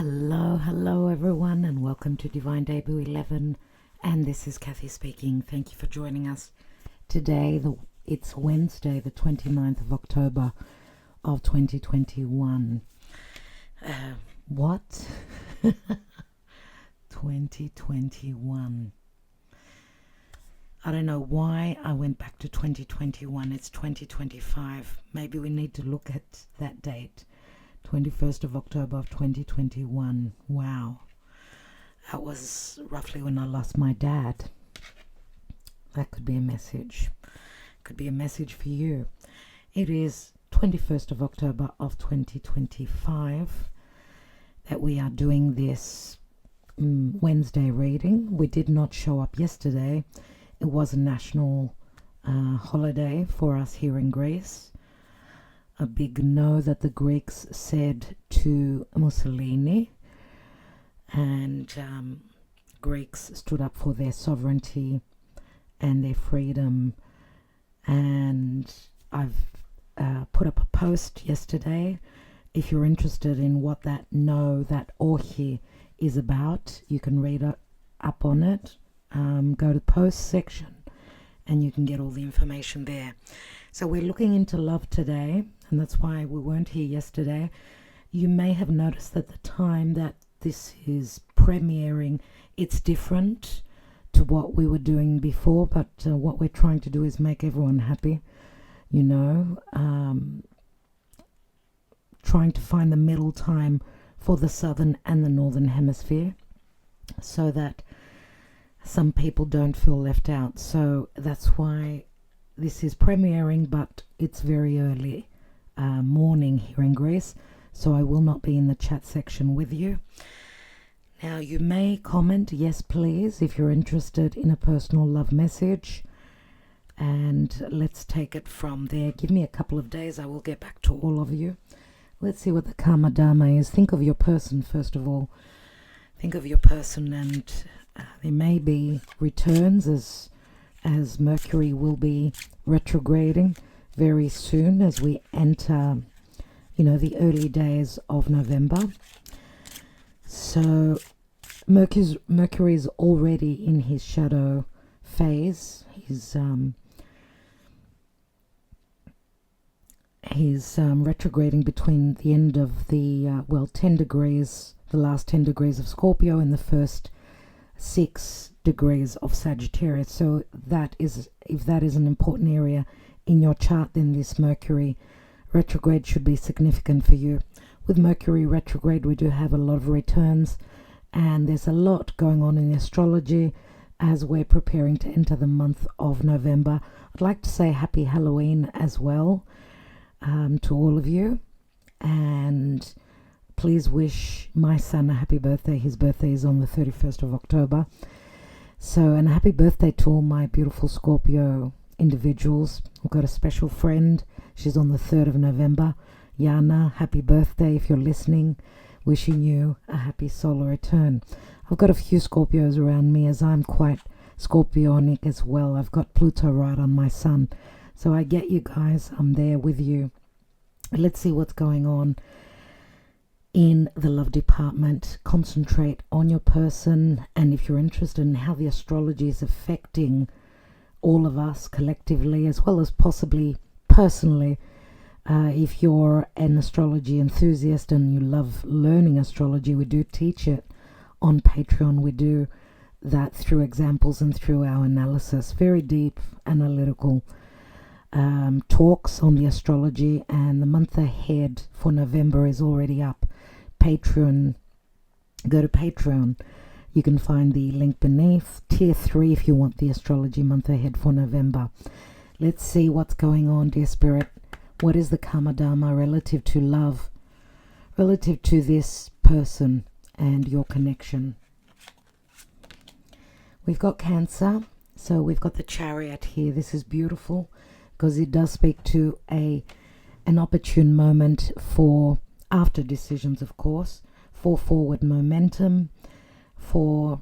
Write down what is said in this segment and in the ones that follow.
Hello everyone, and welcome to Divine Debut 11. And this is Kathy speaking. Thank you for joining us today. It's Wednesday, the 29th of October of 2021. What? 2021. I don't know why I went back to 2021. It's 2025. Maybe we need to look at that date. 21st of October of 2021. Wow. That was roughly when I lost my dad. That could be a message. Could be a message for you. It is 21st of October of 2025 that we are doing this Wednesday reading. We did not show up yesterday. It was a national holiday for us here in Greece. A big no that the Greeks said to Mussolini, and Greeks stood up for their sovereignty and their freedom. And I've put up a post yesterday. If you're interested in what that no, that orhi is about, you can read up on it. Go to the post section and you can get all the information there. So we're looking into love today, and that's why we weren't here yesterday. You may have noticed that the time that this is premiering, it's different to what we were doing before, but what we're trying to do is make everyone happy, trying to find the middle time for the southern and the northern hemisphere so that some people don't feel left out. So that's why this is premiering, but it's very early morning here in Greece, so I will not be in the chat section with you. Now, you may comment, yes please, if you're interested in a personal love message, and let's take it from there. Give me a couple of days, I will get back to all of you. Let's see what the Karma Dharma is. Think of your person first of all. Think of your person, and there may be returns as Mercury will be retrograding very soon as we enter, the early days of November. So Mercury is already in his shadow phase. He's retrograding between the end of the 10 degrees, the last 10 degrees of Scorpio, and the first 6 degrees of Sagittarius. So that is, if that is an important area in your chart, then this Mercury retrograde should be significant for you. With Mercury retrograde, we do have a lot of returns, and there's a lot going on in astrology as we're preparing to enter the month of November. I'd like to say happy Halloween as well to all of you, and please wish my son a happy birthday. His birthday is on the 31st of October. So, and a happy birthday to all my beautiful Scorpio individuals. I've got a special friend. She's on the 3rd of November. Yana, happy birthday if you're listening. Wishing you a happy solar return. I've got a few Scorpios around me, as I'm quite Scorpionic as well. I've got Pluto right on my sun. So I get you guys. I'm there with you. Let's see what's going on in the love department. Concentrate on your person, and if you're interested in how the astrology is affecting all of us collectively, as well as possibly personally, if you're an astrology enthusiast and you love learning astrology, we do teach it on Patreon. We do that through examples and through our analysis, very deep analytical talks on the astrology, and the month ahead for November is already up. Patreon, go to Patreon. You can find the link beneath. Tier 3 if you want the astrology month ahead for November. Let's see what's going on, dear spirit. What is the Karma Dharma relative to love, relative to this person and your connection? We've got Cancer, so we've got the Chariot here. This is beautiful because it does speak to an opportune moment for, after decisions of course, for forward momentum, for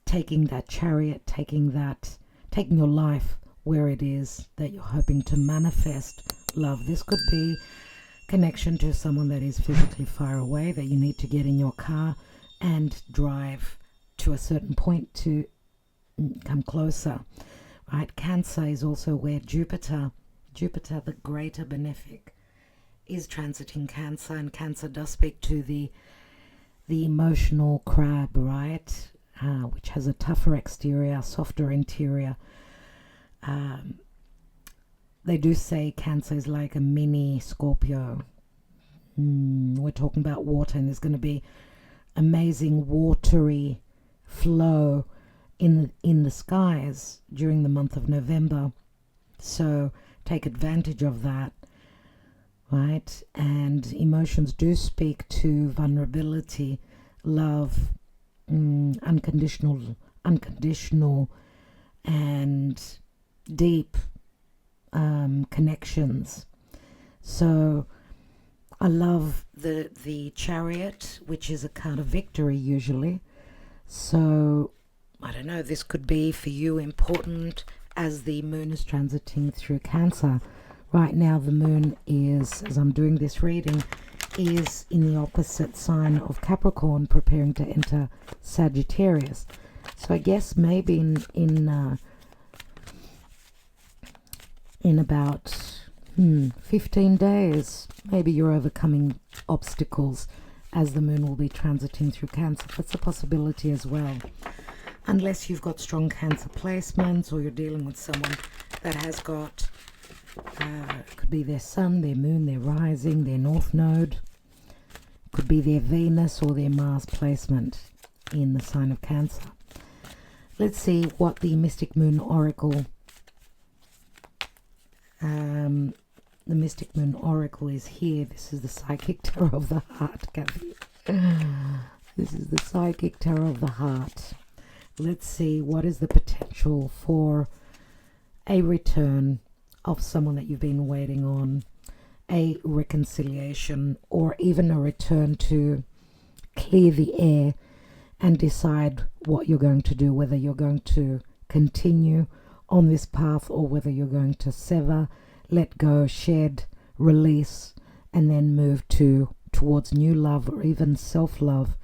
taking that chariot, taking your life where it is that you're hoping to manifest love. This could be connection to someone that is physically far away, that you need to get in your car and drive to a certain point to come closer, right? Cancer is also where Jupiter, the greater benefic, is transiting Cancer, and Cancer does speak to the emotional crab, right? Which has a tougher exterior, softer interior. They do say Cancer is like a mini Scorpio. We're talking about water, and there's going to be amazing watery flow in the skies during the month of November. So take advantage of that, right? And emotions do speak to vulnerability, love, unconditional and deep connections. So I love the Chariot, which is a card of victory usually. So I don't know, this could be for you important as the moon is transiting through Cancer. Right now the moon is, as I'm doing this reading, is in the opposite sign of Capricorn, preparing to enter Sagittarius. So I guess maybe in about 15 days, maybe you're overcoming obstacles as the moon will be transiting through Cancer. That's a possibility as well. Unless you've got strong Cancer placements, or you're dealing with someone that has got, could be their sun, their moon, their rising, their north node. Could be their Venus or their Mars placement in the sign of Cancer. Let's see what the Mystic Moon Oracle, the Mystic Moon Oracle is here. This is the Psychic Tarot of the Heart, Kathy. This is the Psychic Tarot of the Heart. Let's see what is the potential for a return of someone that you've been waiting on, a reconciliation, or even a return to clear the air and decide what you're going to do, whether you're going to continue on this path or whether you're going to sever, let go, shed, release, and then move towards new love or even self-love.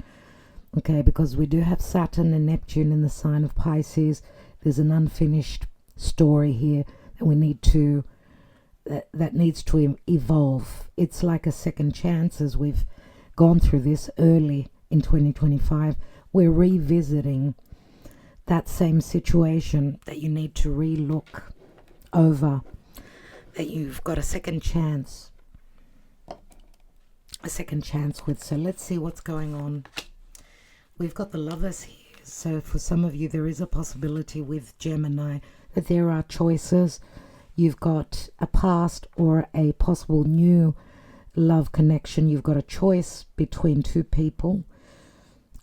Okay, because we do have Saturn and Neptune in the sign of Pisces. There's an unfinished story here that we need to that needs to evolve. It's like a second chance. As we've gone through this early in 2025, we're revisiting that same situation that you need to re-look over, that you've got a second chance with. So let's see what's going on. We've got the Lovers here. So for some of you, there is a possibility with Gemini that there are choices. You've got a past or a possible new love connection. You've got a choice between two people.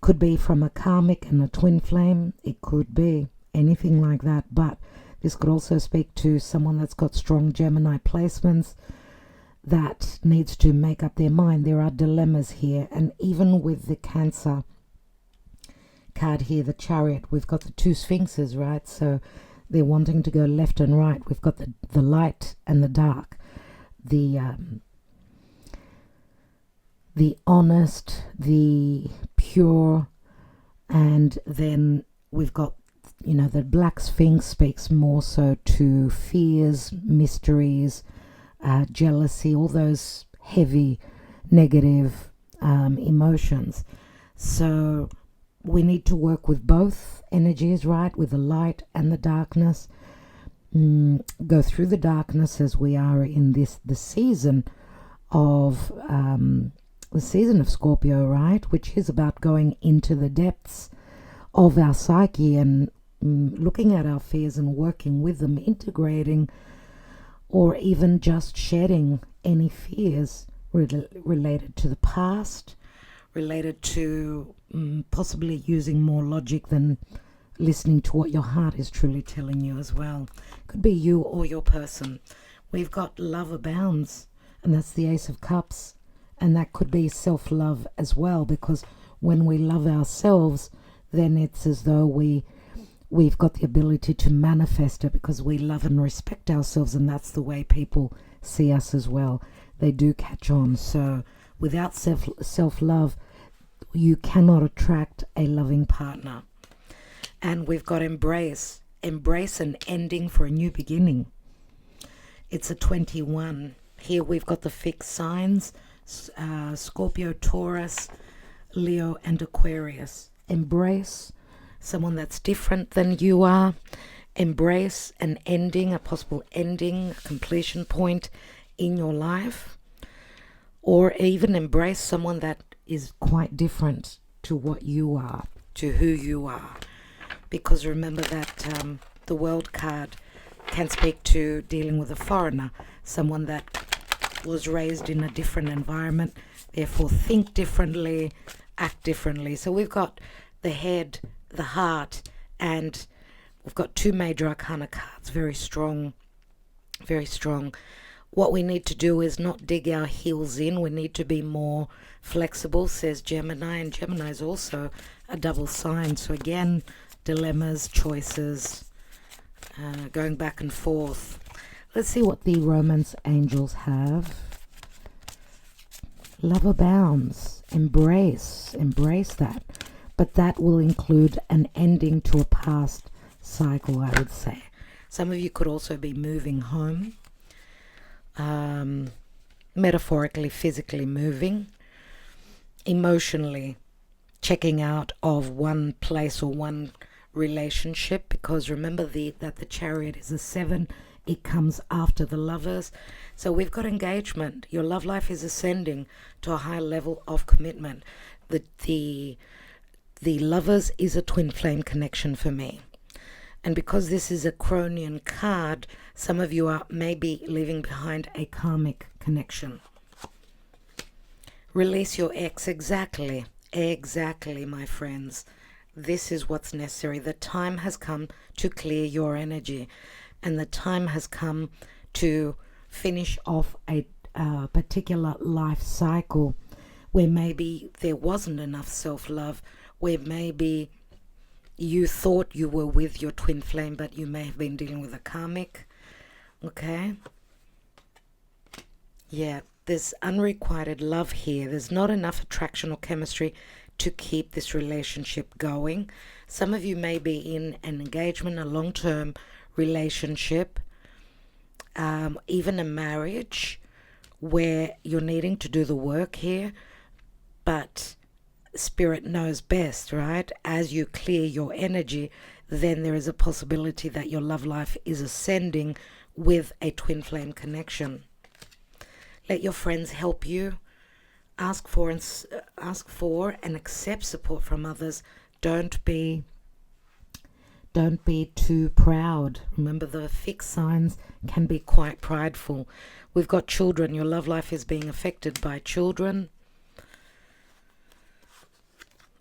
Could be from a Karmic and a TwinFlame. It could be anything like that. But this could also speak to someone that's got strong Gemini placements that needs to make up their mind. There are dilemmas here. And even with the Cancer card here, the Chariot, we've got the two Sphinxes, right? So they're wanting to go left and right. We've got the light and the dark, the honest, the pure, and then we've got, you know, the Black Sphinx speaks more so to fears, mysteries, jealousy, all those heavy negative emotions. So we need to work with both energies, right? With the light and the darkness. Go through the darkness as we are in the season of Scorpio, right? Which is about going into the depths of our psyche and looking at our fears and working with them, integrating, or even just shedding any fears related to the past, related to possibly using more logic than listening to what your heart is truly telling you as well. Could be you or your person. We've got Love Abounds, and that's the Ace of Cups, and that could be self-love as well, because when we love ourselves, then it's as though we've got the ability to manifest it, because we love and respect ourselves, and that's the way people see us as well. they do catch on. So without self-love, you cannot attract a loving partner. And we've got embrace an ending for a new beginning. It's a 21. Here we've got the fixed signs, Scorpio, Taurus, Leo, and Aquarius. Embrace someone that's different than you are. Embrace an ending, a possible ending, a completion point in your life. Or even embrace someone that is quite different to what you are, to who you are. Because remember that the World card can speak to dealing with a foreigner, someone that was raised in a different environment, therefore think differently, act differently. So we've got the head, the heart, and we've got two major arcana cards, very strong, very strong. What we need to do is not dig our heels in. We need to be more flexible, says Gemini, and Gemini is also a double sign. So again, dilemmas, choices, going back and forth. Let's see what the romance angels have. Love abounds. Embrace that. But that will include an ending to a past cycle, I would say. Some of you could also be moving home. Metaphorically, physically moving. Emotionally checking out of one place or one relationship, because remember that the Chariot is a 7. It comes after the Lovers. So we've got engagement. Your love life is ascending to a high level of commitment. The Lovers is a twin flame connection for me. And because this is a Cronian card, some of you are maybe leaving behind a karmic connection. Release your ex. Exactly, my friends. This is what's necessary. The time has come to clear your energy, and the time has come to finish off a particular life cycle where maybe there wasn't enough self-love, where maybe you thought you were with your twin flame, but you may have been dealing with a karmic. Okay? Yeah, there's unrequited love here. There's not enough attraction or chemistry to keep this relationship going. Some of you may be in an engagement, a long-term relationship, even a marriage where you're needing to do the work here, but Spirit knows best, right? As you clear your energy, then there is a possibility that your love life is ascending with a twin flame connection. Let your friends help you. Ask for and accept support from others. Don't be too proud. Remember, the fixed signs can be quite prideful. We've got children. Your love life is being affected by children.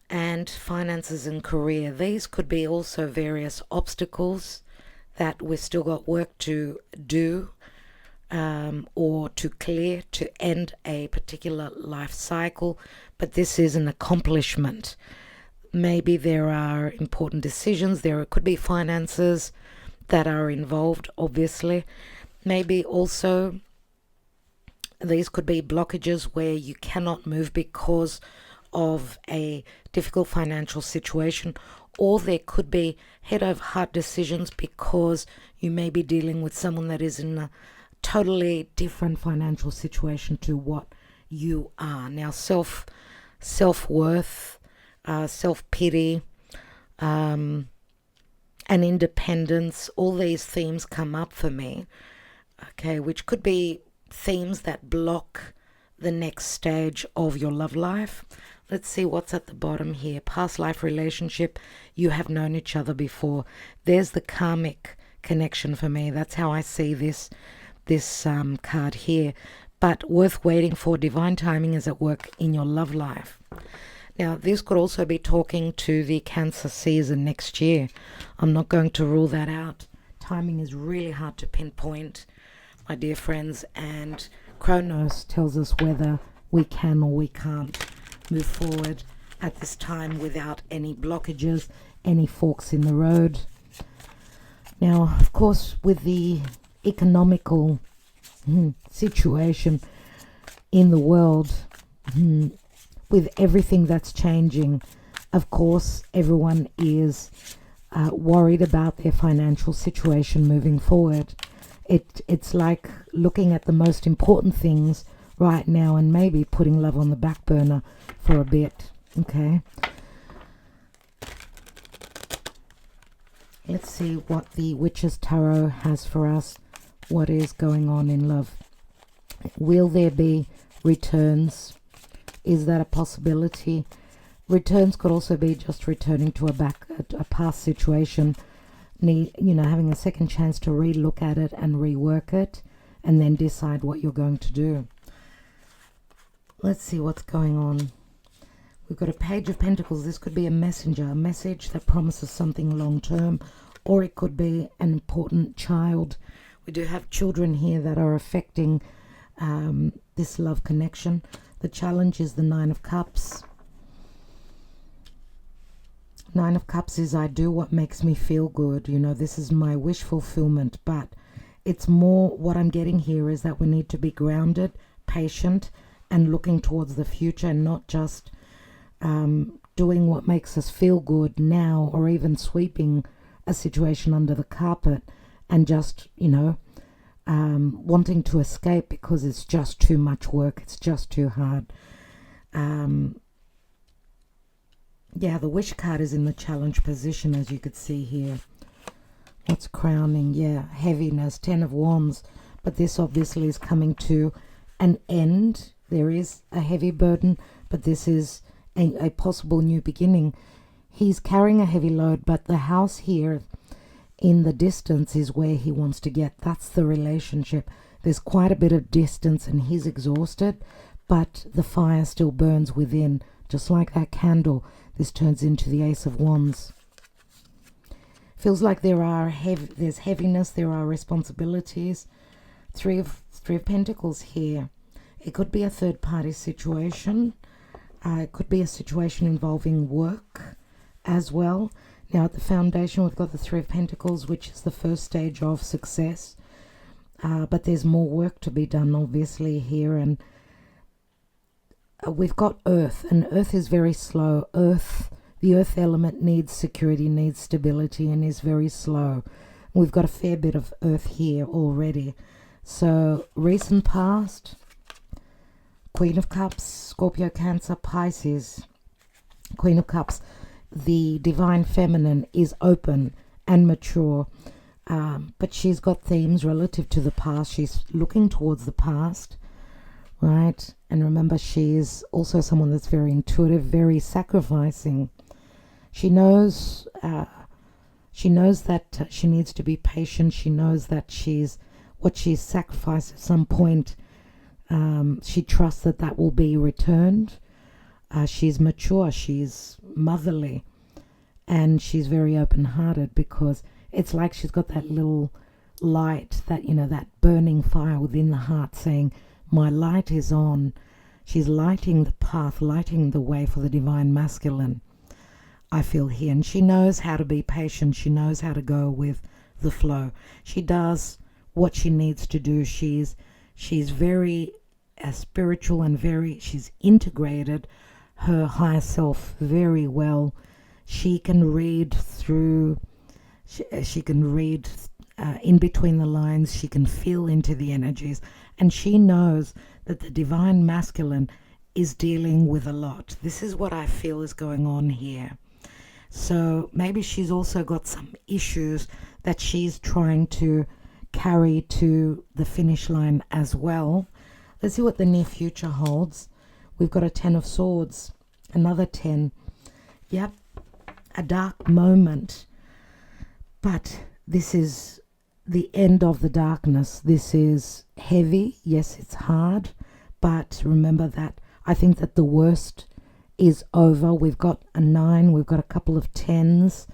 And finances and career. These could be also various obstacles that we've still got work to do, or to clear, to end a particular life cycle. But this is an accomplishment. Maybe there are important decisions. There could be finances that are involved, obviously. Maybe also these could be blockages where you cannot move because of a difficult financial situation, or there could be head over heart decisions because you may be dealing with someone that is in a totally different financial situation to what you are. Now, self-worth, self-pity, and independence, all these themes come up for me, okay, which could be themes that block the next stage of your love life. Let's see what's at the bottom here. Past life relationship. You have known each other before. There's the karmic connection for me. That's how I see this card here. But worth waiting for. Divine timing is at work in your love life. Now, this could also be talking to the Cancer season next year. I'm not going to rule that out. Timing is really hard to pinpoint, my dear friends. And Kronos tells us whether we can or we can't move forward at this time without any blockages, any forks in the road. Now, of course, with the economical situation, in the world, with everything that's changing. Of course, everyone is worried about their financial situation moving forward. It's like looking at the most important things right now and maybe putting love on the back burner for a bit. Okay. Let's see what the Witch's Tarot has for us. What is going on in love? Will there be returns? Is that a possibility? Returns could also be just returning to a past situation, having a second chance to re-look at it and rework it, and then decide what you're going to do. Let's see what's going on. We've got a Page of Pentacles. This could be a messenger, a message that promises something long-term, or it could be an important child. We do have children here that are affecting this love connection. The challenge is the Nine of Cups. Nine of Cups is I do what makes me feel good. This is my wish fulfillment, but it's more what I'm getting here is that we need to be grounded, patient, and looking towards the future, and not just doing what makes us feel good now, or even sweeping a situation under the carpet and just, wanting to escape because it's just too much work, it's just too hard. Yeah, the Wish card is in the challenge position, as you could see here. What's crowning? Yeah, heaviness, 10 of Wands. But this obviously is coming to an end. There is a heavy burden, but this is a possible new beginning. He's carrying a heavy load, but the house here in the distance is where he wants to get. That's the relationship. There's quite a bit of distance and he's exhausted, but the fire still burns within. Just like that candle, this turns into the Ace of Wands. Feels like there's heaviness, there are responsibilities. Three of Pentacles here. It could be a third-party situation. It could be a situation involving work as well. Now at the foundation, we've got the Three of Pentacles, which is the first stage of success. But there's more work to be done, obviously, here. And we've got Earth, and Earth is very slow. The Earth element needs security, needs stability, and is very slow. We've got a fair bit of Earth here already. So recent past, Queen of Cups, Scorpio, Cancer, Pisces. Queen of Cups, the divine feminine is open and mature, but she's got themes relative to the past. She's looking towards the past, right? And remember, she is also someone that's very intuitive, very sacrificing. She knows that she needs to be patient. She knows that what she's sacrificed at some point, she trusts that will be returned. She's mature, she's motherly, and she's very open-hearted, because it's like she's got that little light, that burning fire within the heart saying, my light is on. She's lighting the path, lighting the way for the divine masculine, I feel here. And she knows how to be patient. She knows how to go with the flow. She does what she needs to do. She's very spiritual and she's integrated her higher self very well. She can read through, she can read in between the lines. She can feel into the energies, and she knows that the divine masculine is dealing with a lot. This is what I feel is going on here. So maybe she's also got some issues that she's trying to carry to the finish line as well. Let's see what the near future holds. We've got a 10 of Swords, another 10. Yep, a dark moment. But this is the end of the darkness. This is heavy. Yes, it's hard. But remember that I think that the worst is over. We've got a 9. We've got a couple of 10s,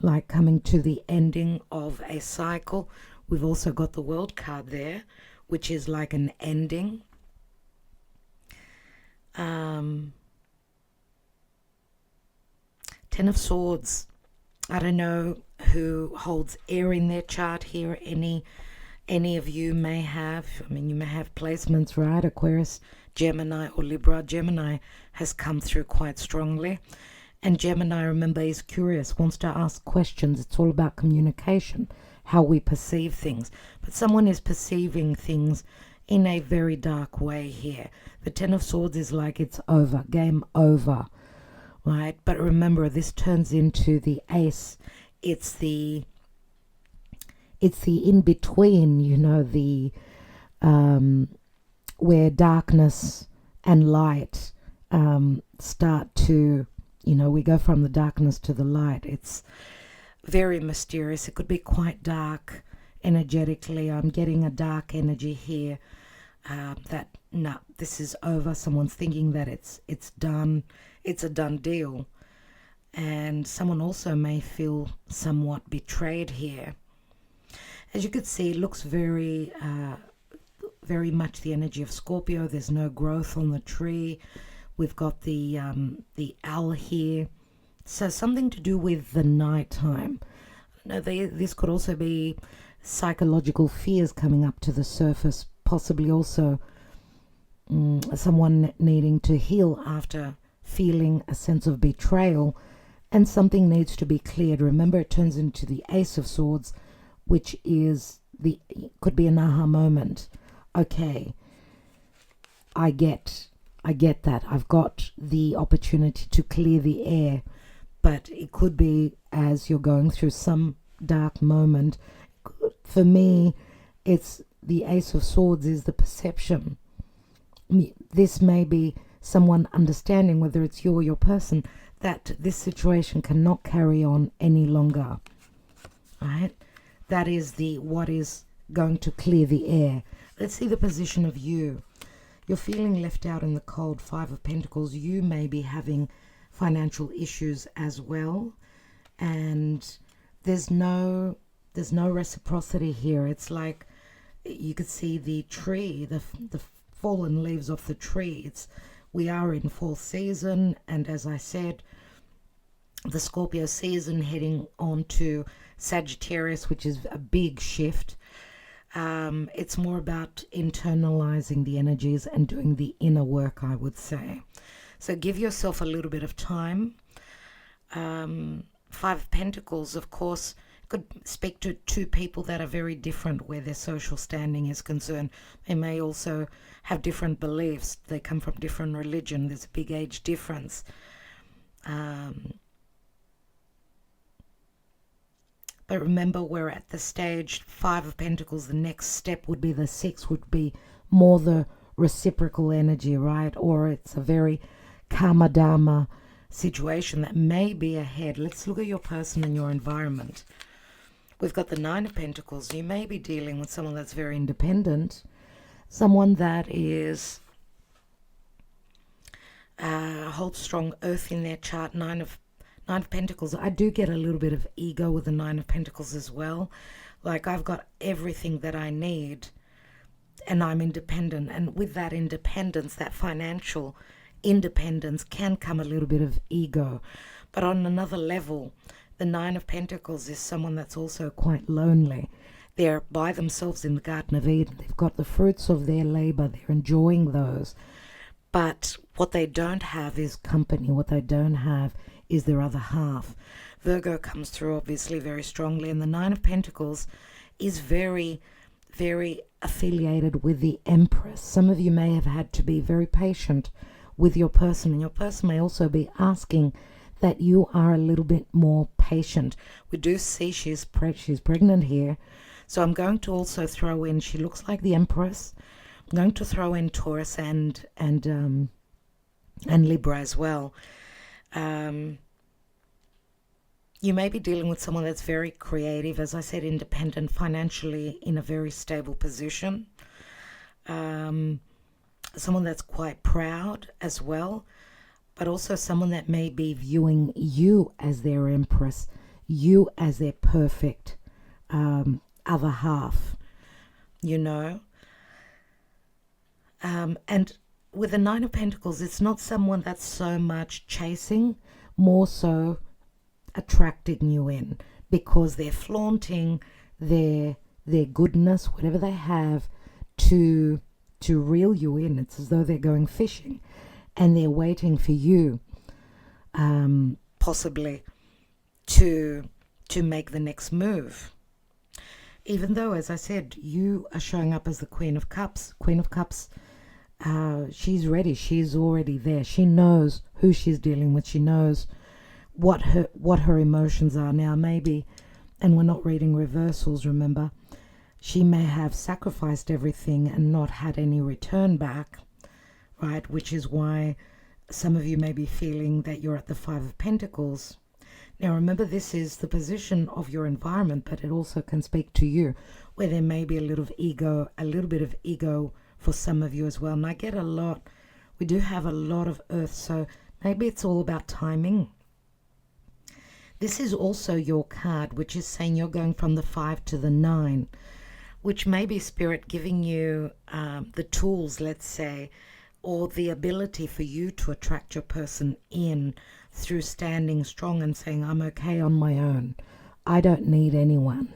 like coming to the ending of a cycle. We've also got the World card there, which is like an ending. 10 of Swords. I don't know who holds air in their chart here. Any Any of you may have, you may have placements, right? Aquarius, Gemini, or Libra. Gemini has come through quite strongly. And Gemini, remember, is curious, wants to ask questions. It's all about communication, how we perceive things. But someone is perceiving things in a very dark way here. The Ten of Swords is like it's over, game over, right? But remember, this turns into the Ace. It's the in-between, the where darkness and light start to, we go from the darkness to the light. It's very mysterious. It could be quite dark energetically. I'm getting a dark energy here, that no, this is over. Someone's thinking that it's done. It's a done deal. And someone also may feel somewhat betrayed here. As you can see, it looks very much the energy of Scorpio. There's no growth on the tree. We've got the owl here. So something to do with the nighttime. Now, this could also be psychological fears coming up to the surface. Possibly also someone needing to heal after feeling a sense of betrayal. And something needs to be cleared. Remember, it turns into the Ace of Swords, which is could be an aha moment. Okay, I get that. I've got the opportunity to clear the air, but it could be as you're going through some dark moment. For me, it's the Ace of Swords is the perception. This may be someone understanding, whether it's you or your person, that this situation cannot carry on any longer. Right? That is what is going to clear the air. Let's see the position of you. You're feeling left out in the cold. 5 of Pentacles. You may be having financial issues as well. And there's no reciprocity here. It's like you could see the tree, the fallen leaves off the tree. We are in fall season, and as I said, the Scorpio season heading on to Sagittarius, which is a big shift. It's more about internalizing the energies and doing the inner work, I would say. So give yourself a little bit of time. 5 of Pentacles, of course, could speak to two people that are very different where their social standing is concerned. They may also have different beliefs. They come from different religion. There's a big age difference. But remember, we're at the stage 5 of Pentacles. The next step would be the 6, would be more the reciprocal energy, right? Or it's a very karma dharma situation that may be ahead. Let's look at your person and your environment. We've got the 9 of Pentacles. You may be dealing with someone that's very independent, someone that is holds strong earth in their chart. 9 of Pentacles. I do get a little bit of ego with the 9 of Pentacles as well. Like, I've got everything that I need and I'm independent. And with that independence, that financial independence, can come a little bit of ego. But on another level, the 9 of Pentacles is someone that's also quite lonely. They're by themselves in the Garden of Eden. They've got the fruits of their labor. They're enjoying those. But what they don't have is company. What they don't have is their other half. Virgo comes through obviously very strongly. And the 9 of Pentacles is very, very affiliated with the Empress. Some of you may have had to be very patient with your person. And your person may also be asking that you are a little bit more patient. We do see she's pregnant here. So I'm going to also throw in, she looks like the Empress. I'm going to throw in Taurus and Libra as well. You may be dealing with someone that's very creative, as I said, independent, financially in a very stable position. Someone that's quite proud as well, but also someone that may be viewing you as their Empress, you as their perfect other half, And with the 9 of Pentacles, it's not someone that's so much chasing, more so attracting you in, because they're flaunting their their goodness, whatever they have, to reel you in. It's as though they're going fishing and they're waiting for you, possibly to make the next move. Even though, as I said, you are showing up as the Queen of Cups. Queen of Cups, she's ready. She's already there. She knows who she's dealing with. She knows what her emotions are now. Maybe, and we're not reading reversals, remember, she may have sacrificed everything and not had any return back, right? Which is why some of you may be feeling that you're at the Five of Pentacles. Now remember, this is the position of your environment, but it also can speak to you, where there may be a little bit of ego for some of you as well. And I get we do have a lot of earth, so maybe it's all about timing. This is also your card, which is saying you're going from the 5 to the 9, which may be Spirit giving you the tools, let's say, or the ability for you to attract your person in through standing strong and saying, I'm okay on my own. I don't need anyone,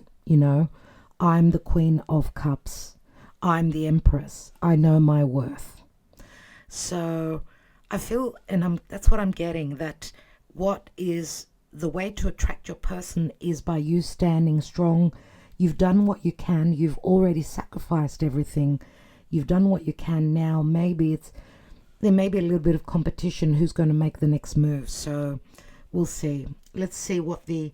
I'm the Queen of Cups. I'm the Empress. I know my worth. So I feel, and that's what I'm getting, that what is the way to attract your person is by you standing strong. You've done what you can. You've already sacrificed everything. You've done what you can. Now maybe there may be a little bit of competition who's going to make the next move. So we'll see. Let's see what the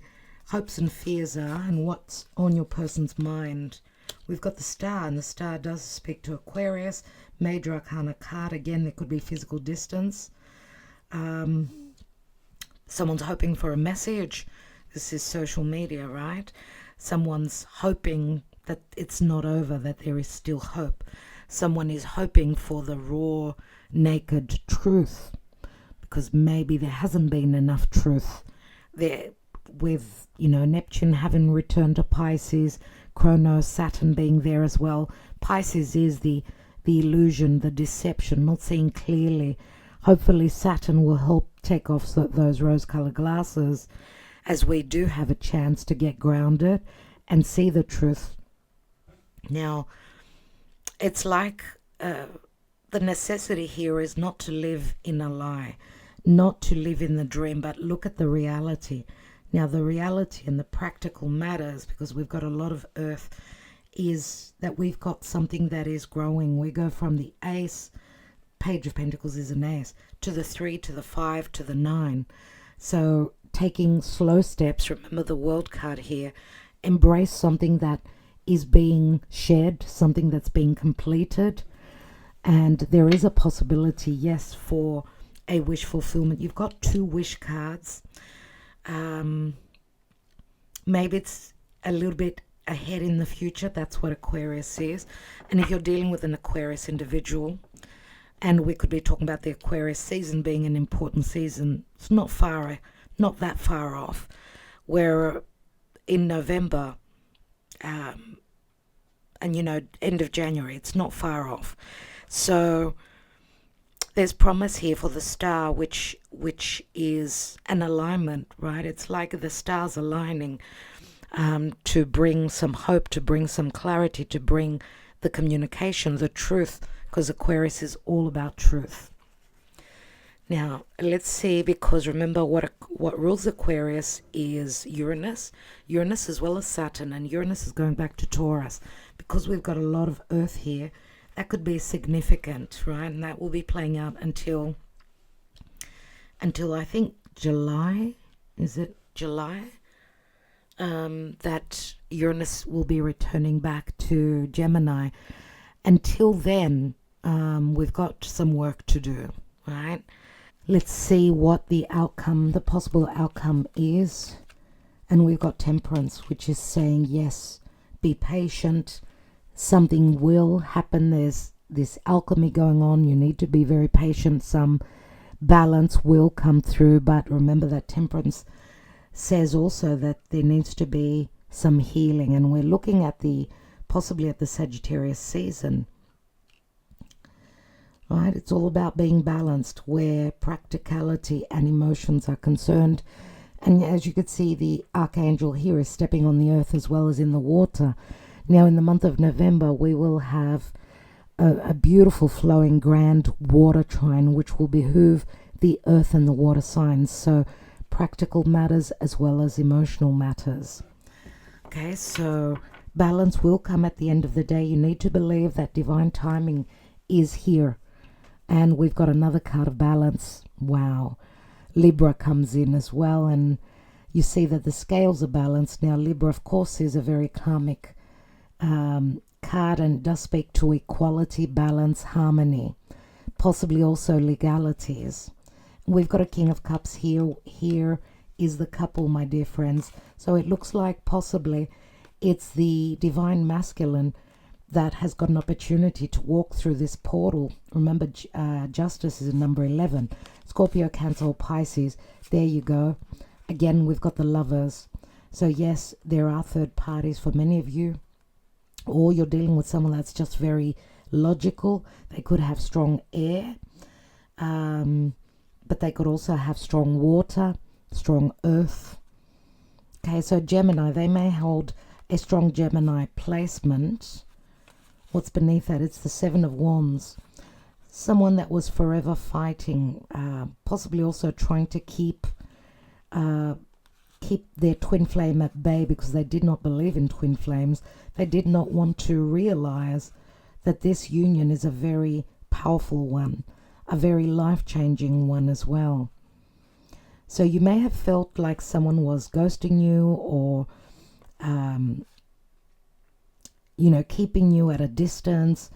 hopes and fears are and what's on your person's mind. We've got the Star, and the Star does speak to Aquarius. Major Arcana card. Again, there could be physical distance. Someone's hoping for a message. This is social media, right? Someone's hoping that it's not over, that there is still hope. Someone is hoping for the raw, naked truth, because maybe there hasn't been enough truth there, with Neptune having returned to Pisces, Chronos, Saturn being there as well. Pisces is the illusion, the deception, not seeing clearly. Hopefully Saturn will help take off those rose-colored glasses, as we do have a chance to get grounded and see the truth. Now, it's like the necessity here is not to live in a lie, not to live in the dream, but look at the reality. Now, the reality and the practical matters, because we've got a lot of earth, is that we've got something that is growing. We go from the Ace, Page of Pentacles is an Ace, to the 3, to the 5, to the 9. So taking slow steps, remember the World card here, embrace something that is being shed, something that's being completed. And there is a possibility, yes, for a wish fulfillment. You've got 2 wish cards. Maybe it's a little bit ahead in the future. That's what Aquarius is. And if you're dealing with an Aquarius individual, and we could be talking about the Aquarius season being an important season, it's not that far off, where in November, and end of January, it's not far off. So there's promise here for the Star, which is an alignment, right? It's like the stars aligning to bring some hope, to bring some clarity, to bring the communication, the truth, because Aquarius is all about truth. Now, let's see, because remember what rules Aquarius is Uranus as well as Saturn, and Uranus is going back to Taurus. Because we've got a lot of earth here, that could be significant, right? And that will be playing out until I think July. Is it July? That Uranus will be returning back to Gemini. Until then, we've got some work to do, right? Let's see what the possible outcome is. And we've got Temperance, which is saying, yes, be patient. Something will happen. There's this alchemy going on. You need to be very patient. Some balance will come through. But remember that Temperance says also that there needs to be some healing. And we're looking at possibly at the Sagittarius season. Right? It's all about being balanced where practicality and emotions are concerned. And as you can see, the Archangel here is stepping on the earth as well as in the water. Now in the month of November we will have a beautiful flowing grand water trine, which will behoove the earth and the water signs, so practical matters as well as emotional matters. Okay, so balance will come at the end of the day. You need to believe that divine timing is here. And we've got another card of balance. Wow. Libra comes in as well, and you see that the scales are balanced. Now Libra, of course, is a very karmic card, and does speak to equality, balance, harmony, possibly also legalities. We've got a King of Cups here. Here is the couple, my dear friends. So it looks like possibly it's the divine masculine that has got an opportunity to walk through this portal. Remember, justice is number 11. Scorpio, Cancer, Pisces. There you go. Again, we've got the lovers. So yes, there are third parties for many of you, or you're dealing with someone that's just very logical. They could have strong air, but they could also have strong water, strong earth. Okay, so Gemini, they may hold a strong Gemini placement. What's beneath that? It's the Seven of Wands. Someone that was forever fighting, possibly also trying to keep their twin flame at bay, because they did not believe in twin flames. They did not want to realize that this union is a very powerful one, a very life-changing one as well. So you may have felt like someone was ghosting you, or keeping you at a distance,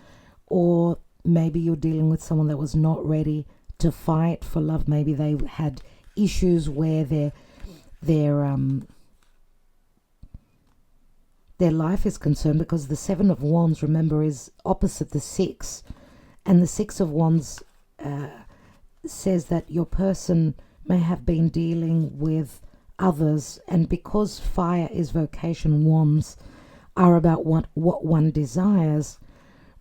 or maybe you're dealing with someone that was not ready to fight for love. Maybe they had issues where their life is concerned, because the Seven of Wands, remember, is opposite the Six, and the Six of Wands says that your person may have been dealing with others, and because fire is vocation, wands are about what one desires,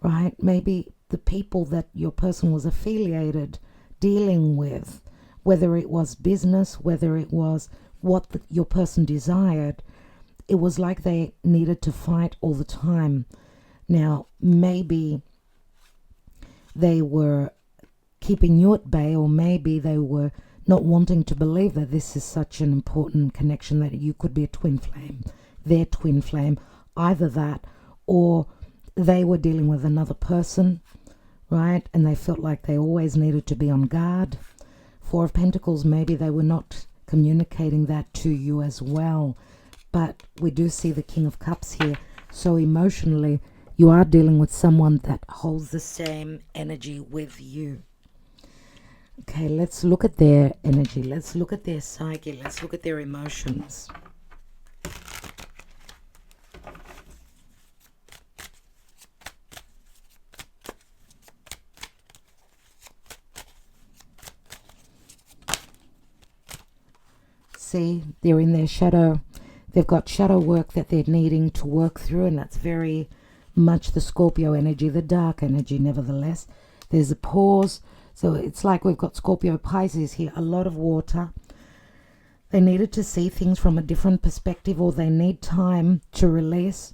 right? Maybe the people that your person was affiliated dealing with, whether it was business, whether it was what your person desired, it was like they needed to fight all the time. Now, maybe they were keeping you at bay, or maybe they were not wanting to believe that this is such an important connection, that you could be a twin flame, their twin flame. Either that, or they were dealing with another person, right? And they felt like they always needed to be on guard. Four of Pentacles, maybe they were not communicating that to you as well. But we do see the King of Cups here. So emotionally, you are dealing with someone that holds the same energy with you. Okay, let's look at their energy. Let's look at their psyche. Let's look at their emotions. See, they're in their shadow. They've got shadow work that they're needing to work through, and that's very much the Scorpio energy, the dark energy. Nevertheless, there's a pause. So it's like we've got Scorpio, Pisces here, a lot of water. They needed to see things from a different perspective, or they need time to release,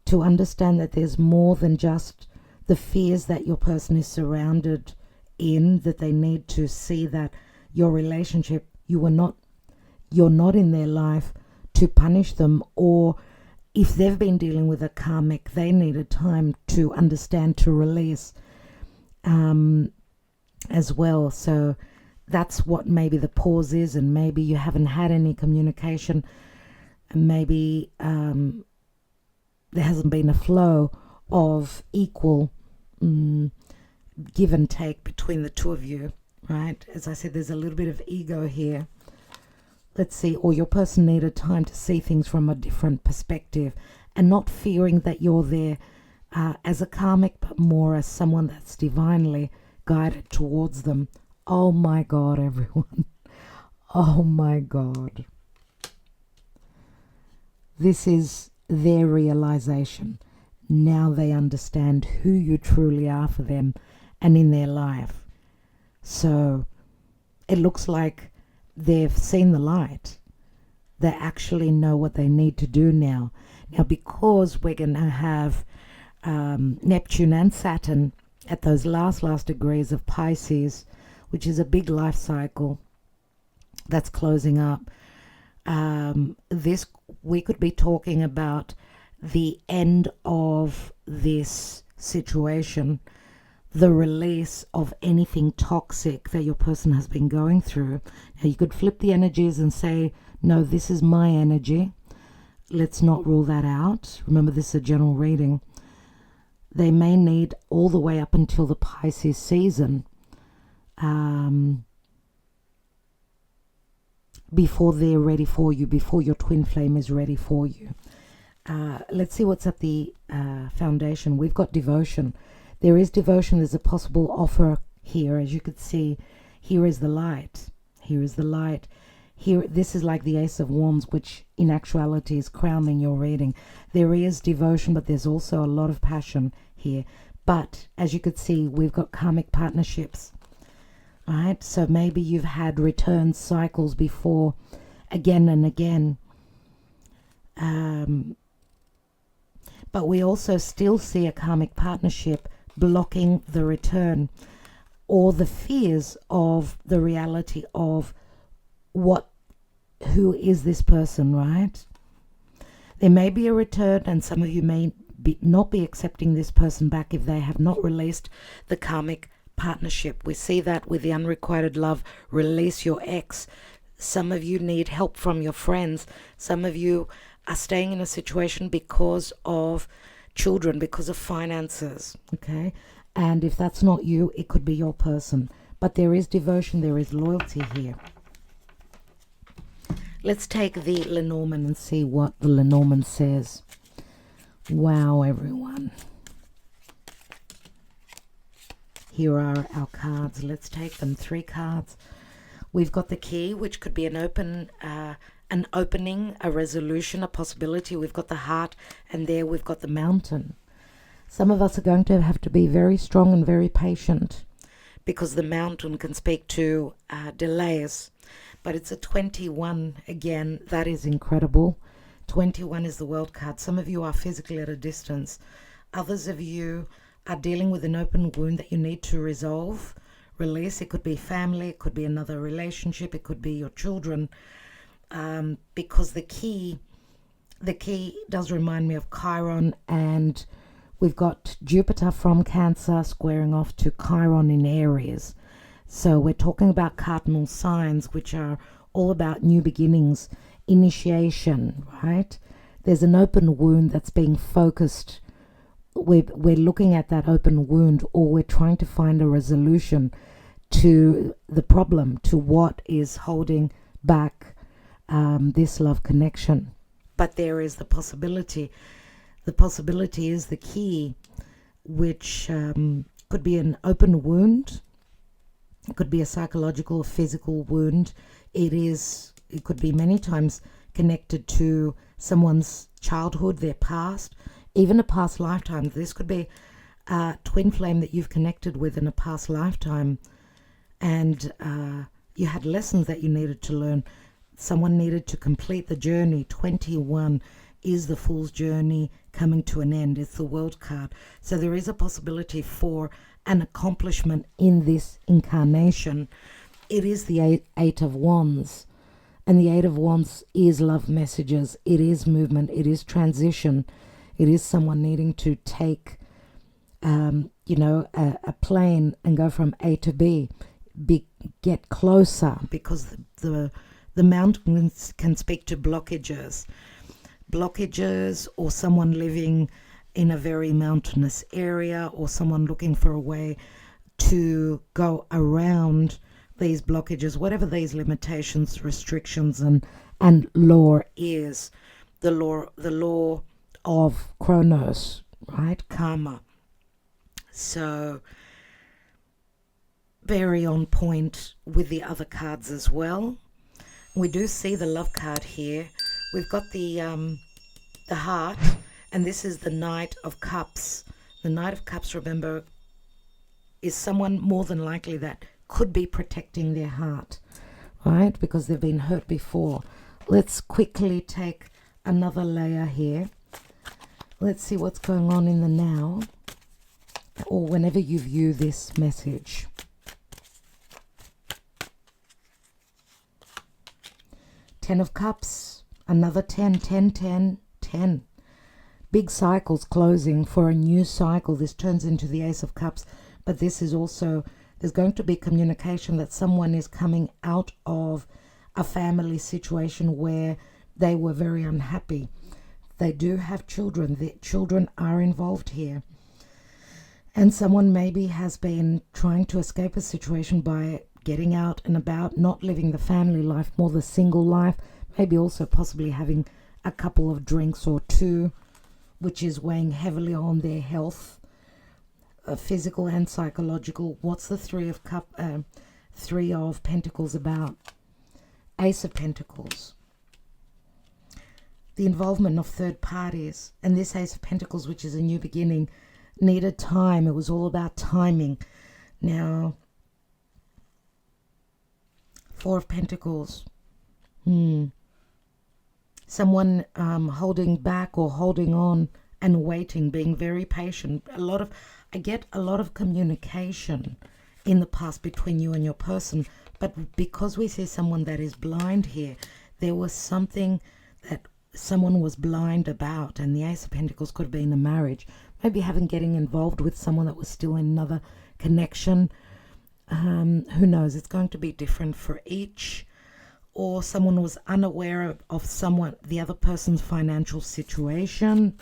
to understand that there's more than just the fears that your person is surrounded in, that they need to see that your relationship, you're not in their life to punish them, or if they've been dealing with a karmic, they needed time to understand, to release as well. So that's what maybe the pause is, and maybe you haven't had any communication, and maybe there hasn't been a flow of equal give and take between the two of you, right? As I said, there's a little bit of ego here. Let's see, or your person needed time to see things from a different perspective, and not fearing that you're there as a karmic, but more as someone that's divinely guided towards them. Oh my God, everyone. Oh my God. This is their realization. Now they understand who you truly are for them and in their life. So it looks like they've seen the light. They actually know what they need to do now. Now, because we're going to have Neptune and Saturn at those last degrees of Pisces, which is a big life cycle that's closing up, this we could be talking about the end of this situation, the release of anything toxic that your person has been going through. Now, you could flip the energies and say, no, this is my energy. Let's not rule that out. Remember, this is a general reading. They may need all the way up until the Pisces season before they're ready for you, before your twin flame is ready for you. Let's see what's at the foundation. We've got devotion. There is devotion. There's a possible offer here. As you could see, here is the light. Here is the light. Here, this is like the Ace of Wands, which in actuality is crowning your reading. There is devotion, but there's also a lot of passion here. But as you could see, we've got karmic partnerships. All right, so maybe you've had return cycles before, again and again. But we also still see a karmic partnership blocking the return or the fears of the reality of who is this person, right? There may be a return, and some of you may not be accepting this person back if they have not released the karmic partnership. We see that with the unrequited love. Release your ex. Some of you need help from your friends. Some of you are staying in a situation because of children, because of finances, okay? And if that's not you, it could be your person. But there is devotion, there is loyalty here. Let's take the Lenormand and see what the Lenormand says. Wow, everyone. Here are our cards. Let's take them. 3 cards. We've got the key, which could be an opening, a resolution, a possibility. We've got the heart, and there we've got the mountain. Some of us are going to have to be very strong and very patient, because the mountain can speak to delays. But it's a 21 again. That is incredible. 21 is the world card. Some of you are physically at a distance. Others of you are dealing with an open wound that you need to resolve, release. It could be family. It could be another relationship. It could be your children. Because the key does remind me of Chiron, and we've got Jupiter from Cancer squaring off to Chiron in Aries. So we're talking about cardinal signs, which are all about new beginnings, initiation, right? There's an open wound that's being focused. We're looking at that open wound, or we're trying to find a resolution to the problem, to what is holding back this love connection. But there is the possibility. The possibility is the key, which could be an open wound. It could be a psychological or physical wound. It could be many times connected to someone's childhood, their past, even a past lifetime. This could be a twin flame that you've connected with in a past lifetime, and you had lessons that you needed to learn. Someone needed to complete the journey. 21 is the Fool's journey coming to an end. It's the World card. So there is a possibility for an accomplishment in this incarnation. It is the Eight of Wands. And the Eight of Wands is love messages. It is movement. It is transition. It is someone needing to take, a plane and go from A to B. Get closer, because the mountains can speak to blockages, or someone living in a very mountainous area, or someone looking for a way to go around these blockages, whatever these limitations, restrictions, and law is. The law of Chronos, right? Karma. So very on point with the other cards as well. We do see the love card here. We've got the heart, and this is the Knight of Cups. The Knight of Cups, remember, is someone more than likely that could be protecting their heart, right? Because they've been hurt before. Let's quickly take another layer here. Let's see what's going on in the now, or whenever you view this message. Ten of Cups, another 10, 10, 10, 10. Big cycles closing for a new cycle. This turns into the Ace of Cups, but this is also, there's going to be communication that someone is coming out of a family situation where they were very unhappy. They do have children. The children are involved here. And someone maybe has been trying to escape a situation by getting out and about, not living the family life, more the single life, maybe also possibly having a couple of drinks or two, which is weighing heavily on their health, physical and psychological. What's the Three of Pentacles about? Ace of Pentacles. The involvement of third parties. And this Ace of Pentacles, which is a new beginning, needed time. It was all about timing. Now, Four of Pentacles. Someone holding back or holding on and waiting, being very patient. I get a lot of communication in the past between you and your person, but because we see someone that is blind here, there was something that someone was blind about, and the Ace of Pentacles could have been a marriage, maybe getting involved with someone that was still in another connection. Who knows? It's going to be different for each. Or someone was unaware of the other person's financial situation.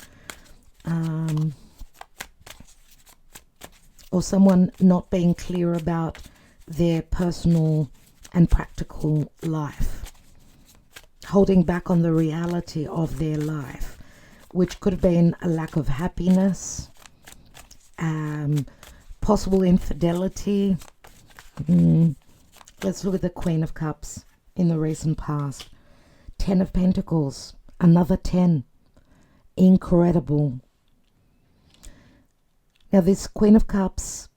Or someone not being clear about their personal and practical life. Holding back on the reality of their life, which could have been a lack of happiness, possible infidelity. Let's look at the Queen of Cups in the recent past. 10 of Pentacles, another 10. Incredible. Now this Queen of Cups,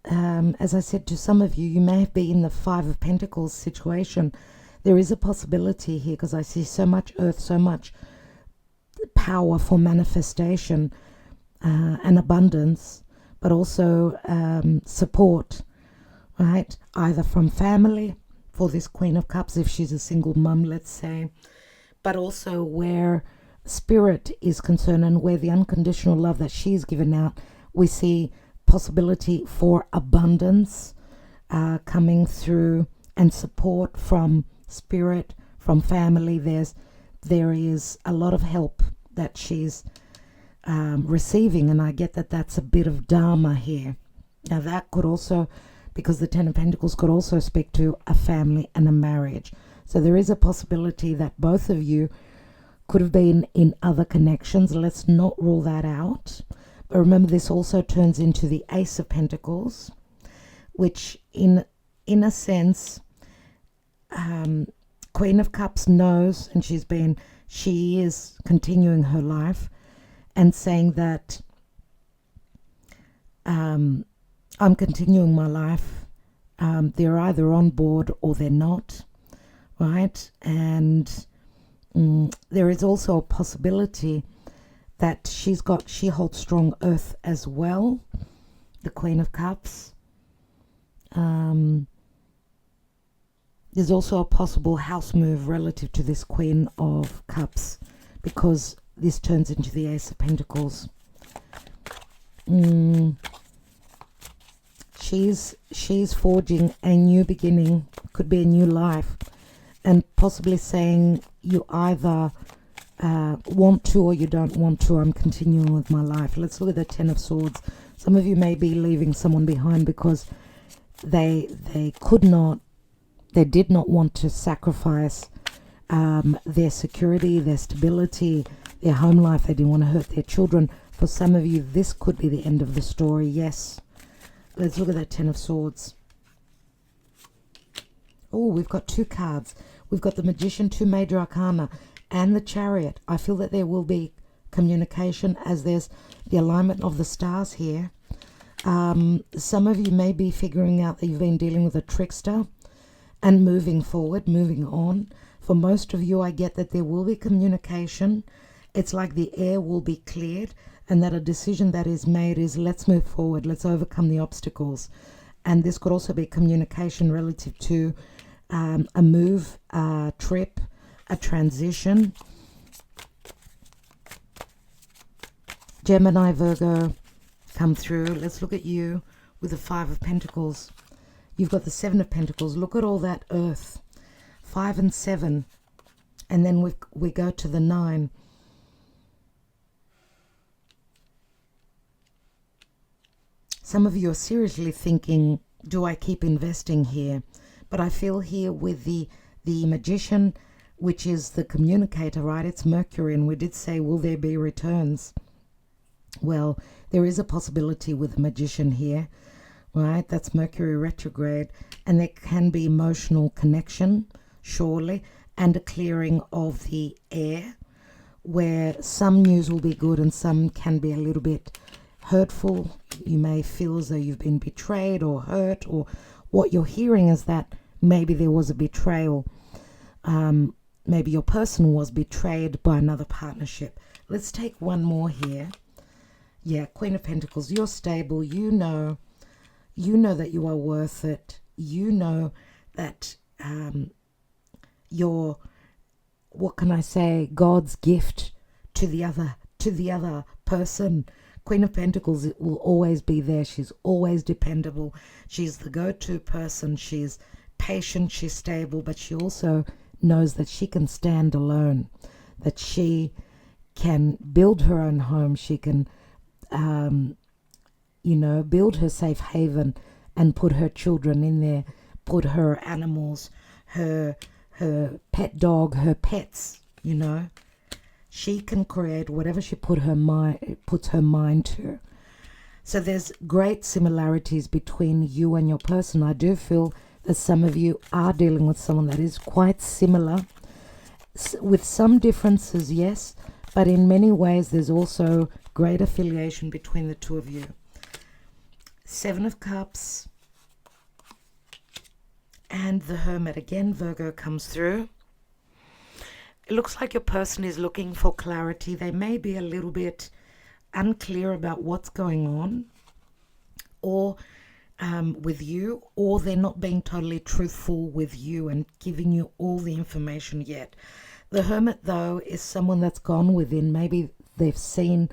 as I said to some of you, you may be in the Five of Pentacles situation. There is a possibility here, because I see so much earth, so much power for manifestation and abundance, but also support, right? Either from family, for this Queen of Cups, if she's a single mum, let's say, but also where spirit is concerned and where the unconditional love that she's given out, we see possibility for abundance coming through, and support from spirit, from family. There is a lot of help that she's receiving, and I get that that's a bit of Dharma here. Now that could also, because the Ten of Pentacles could also speak to a family and a marriage. So there is a possibility that both of you could have been in other connections. Let's not rule that out. But remember, this also turns into the Ace of Pentacles, which in a sense, Queen of Cups knows, and she is continuing her life and saying that I'm continuing my life. They're either on board or they're not, right? And there is also a possibility that she holds strong earth as well, the Queen of Cups. There's also a possible house move relative to this Queen of Cups, because this turns into the Ace of Pentacles. She's forging a new beginning, could be a new life, and possibly saying you either want to or you don't want to. I'm continuing with my life. Let's look at the Ten of Swords. Some of you may be leaving someone behind because they did not want to sacrifice their security, their stability, their home life. They didn't want to hurt their children. For some of you, this could be the end of the story. Yes. Let's look at that Ten of Swords. Oh, we've got two cards. We've got the Magician, two major arcana, and the Chariot. I feel that there will be communication as there's the alignment of the stars here. Some of you may be figuring out that you've been dealing with a trickster and moving forward, moving on. For most of you, I get that there will be communication. it's like the air will be cleared, and that a decision that is made is, let's move forward, let's overcome the obstacles. And this could also be communication relative to a move, a trip, a transition. Gemini, Virgo, come through. Let's look at you with the 5 of Pentacles. You've got the 7 of Pentacles. Look at all that earth. 5 and 7. And then we go to the 9. Some of you are seriously thinking, do I keep investing here? But I feel here with the Magician, which is the communicator, right? It's Mercury, and we did say, will there be returns? Well, there is a possibility with the Magician here, right? That's Mercury retrograde, and there can be emotional connection, surely, and a clearing of the air, where some news will be good and some can be a little bit hurtful. You may feel as though you've been betrayed or hurt, or what you're hearing is that maybe there was a betrayal. Maybe your person was betrayed by another partnership. Let's take one more here. Yeah, Queen of Pentacles. You're stable. You know that you are worth it. You know that you're, what can I say, God's gift to the other person. Queen of Pentacles will always be there. She's always dependable. She's the go-to person. She's patient, she's stable, but she also knows that she can stand alone, that she can build her own home. She can, build her safe haven and put her children in there, put her animals, her pet dog, her pets, She can create whatever she puts her mind to. So there's great similarities between you and your person. I do feel that some of you are dealing with someone that is quite similar, with some differences, yes, but in many ways there's also great affiliation between the two of you. 7 of Cups and the Hermit. Again, Virgo comes through. It looks like your person is looking for clarity. They may be a little bit unclear about what's going on, or with you, or they're not being totally truthful with you and giving you all the information yet. The Hermit, though, is someone that's gone within. Maybe they've seen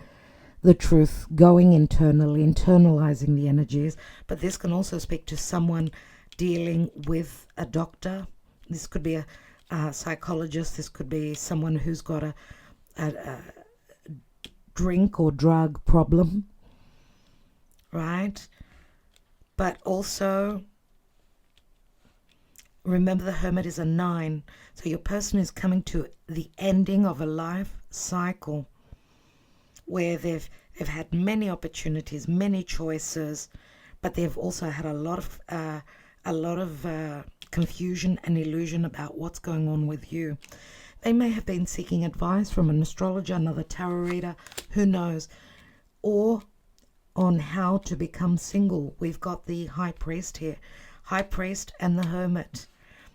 the truth, going internally, internalizing the energies. But this can also speak to someone dealing with a doctor. This could be a psychologist. This could be someone who's got a drink or drug problem, right? But also remember, the Hermit is a 9, so your person is coming to the ending of a life cycle where they've had many opportunities, many choices, but they've also had a lot of confusion and illusion about what's going on with you. They may have been seeking advice from an astrologer, another tarot reader, who knows, or on how to become single. We've got the High Priest here, High Priest and the Hermit.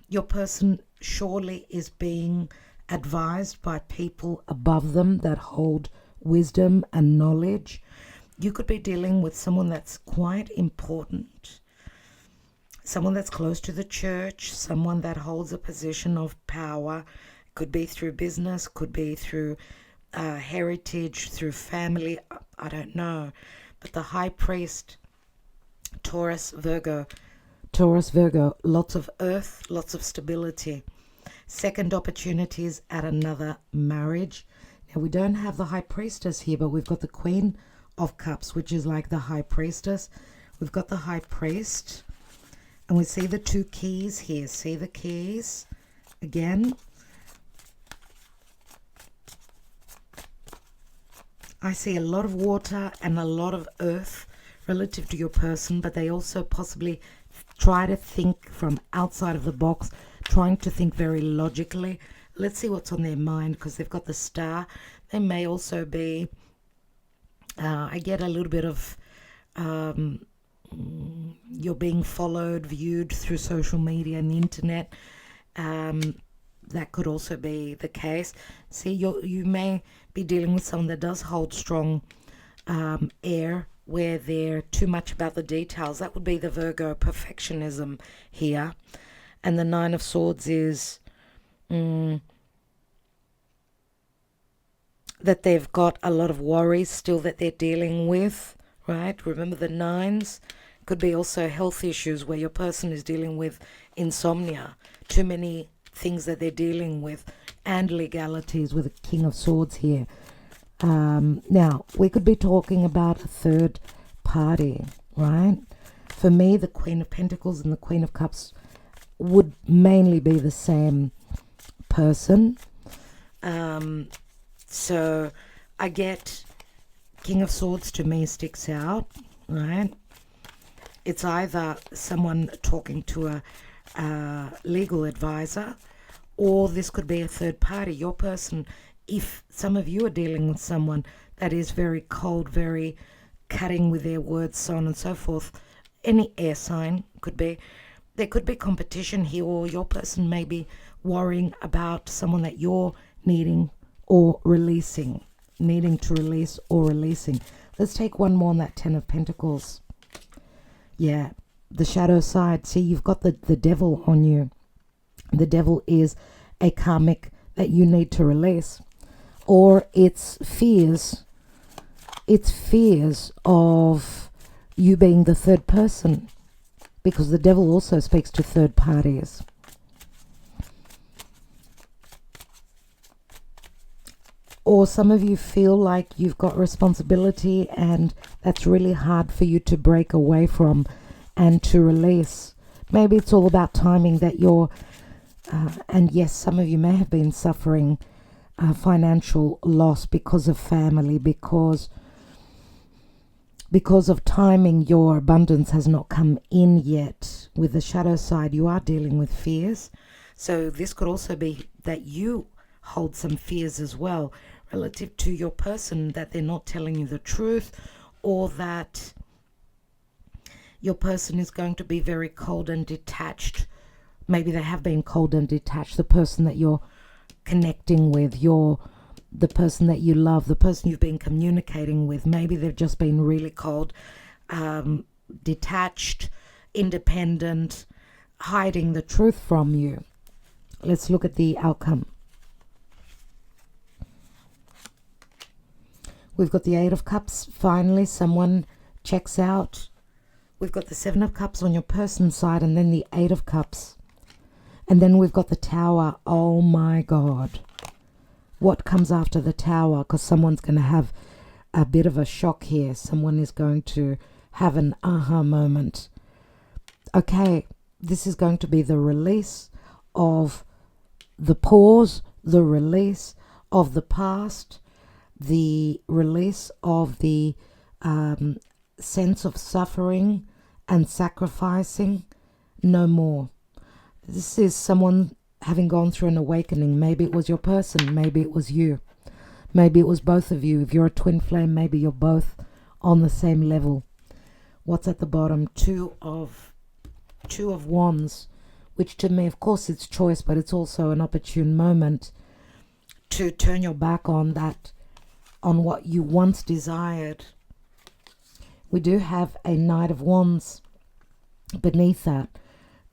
Your person surely is being advised by people above them that hold wisdom and knowledge. You could be dealing with someone that's quite important, someone that's close to the church, someone that holds a position of power. Could be through business, could be through heritage, through family, I don't know. But the High Priest, Taurus, Virgo, lots of earth, lots of stability. Second opportunities at another marriage. Now, we don't have the High Priestess here, but we've got the Queen of Cups, which is like the High Priestess. We've got the High Priest, and we see the 2 keys here. See the keys again. I see a lot of water and a lot of earth relative to your person, but they also possibly try to think from outside of the box, trying to think very logically. Let's see what's on their mind, because they've got the Star. They may also be, I get a little bit of, you're being followed, viewed through social media and the internet. that could also be the case. See, you may be dealing with someone that does hold strong air, where they're too much about the details. That would be the Virgo perfectionism here. And the Nine of Swords is that they've got a lot of worries still that they're dealing with, right? Remember, the nines could be also health issues where your person is dealing with insomnia, too many things that they're dealing with, and legalities with the King of Swords here. Now, we could be talking about a third party, right? For me, the Queen of Pentacles and the Queen of Cups would mainly be the same person. So I get King of Swords to me sticks out, right? It's either someone talking to a legal advisor, or this could be a third party. Your person, if some of you are dealing with someone that is very cold, very cutting with their words, so on and so forth, any air sign could be, there could be competition here, or your person may be worrying about someone that you're needing or releasing, needing to release or releasing. Let's take one more on that Ten of Pentacles. Yeah, the shadow side. See, you've got the devil on you. The devil is a karmic that you need to release, or it's fears of you being the third person, because the devil also speaks to third parties. Or some of you feel like you've got responsibility and that's really hard for you to break away from and to release. Maybe it's all about timing that you're, and yes, some of you may have been suffering financial loss because of family, because of timing. Your abundance has not come in yet. With the shadow side, you are dealing with fears. So this could also be that you hold some fears as well, relative to your person, that they're not telling you the truth, or that your person is going to be very cold and detached. Maybe they have been cold and detached. The person that you're connecting with, the person that you love, the person you've been communicating with, maybe they've just been really cold, detached, independent, hiding the truth from you. Let's look at the outcome. We've got the Eight of Cups. Finally, someone checks out. We've got the Seven of Cups on your person's side, and then the Eight of Cups. And then we've got the Tower. Oh my God. What comes after the Tower? Because someone's going to have a bit of a shock here. Someone is going to have an aha moment. Okay, this is going to be the release of the pause, the release of the past, the release of the sense of suffering and sacrificing. No more. This is someone having gone through an awakening. Maybe it was your person, maybe it was you, maybe it was both of you. If you're a twin flame, maybe you're both on the same level. What's at the bottom? Two of Wands, which to me, of course, it's choice, but it's also an opportune moment to turn your back on that, on what you once desired. We do have a Knight of Wands beneath that.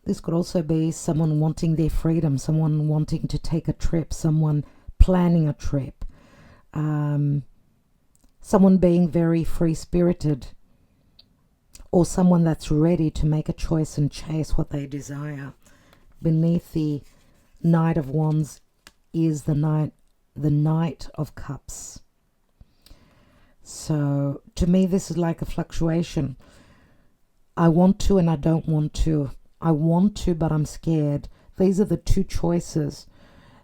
This could also be someone wanting their freedom, someone wanting to take a trip, someone planning a trip, someone being very free-spirited, or someone that's ready to make a choice and chase what they desire. Beneath the Knight of Wands is the Knight of Cups. So to me, this is like a fluctuation. I want to and I don't want to. I want to, but I'm scared. These are the two choices.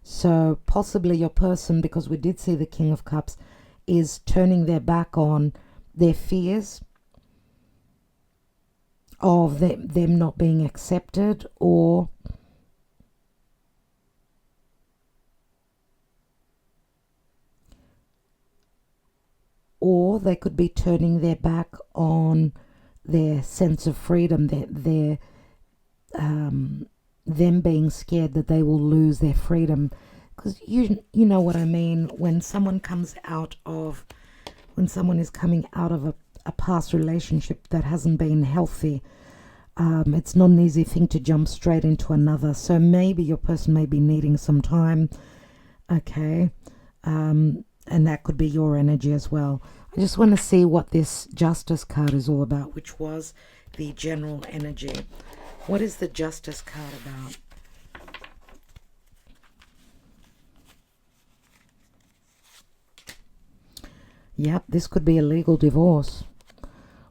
So possibly your person, because we did see the King of Cups, is turning their back on their fears of them not being accepted, or they could be turning their back on their sense of freedom, their them being scared that they will lose their freedom. Because you know what I mean, when someone is coming out of a past relationship that hasn't been healthy, it's not an easy thing to jump straight into another. So maybe your person may be needing some time, okay, and that could be your energy as well. I just want to see what this Justice card is all about, which was the general energy. What is the Justice card about? Yep, this could be a legal divorce.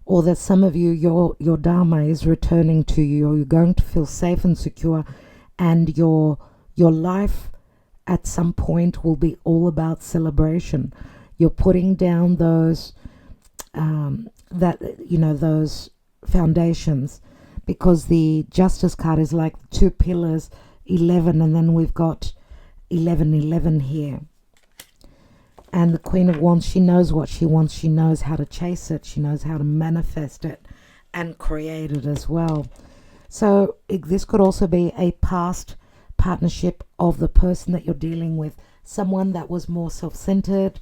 Or that some of you, your Dharma is returning to you, or you're going to feel safe and secure, and your life at some point will be all about celebration. You're putting down those those foundations, because the Justice card is like 2 pillars, 11, and then we've got 11 here. And the Queen of Wands, she knows what she wants. She knows how to chase it. She knows how to manifest it and create it as well. So this could also be a past partnership of the person that you're dealing with. Someone that was more self-centered.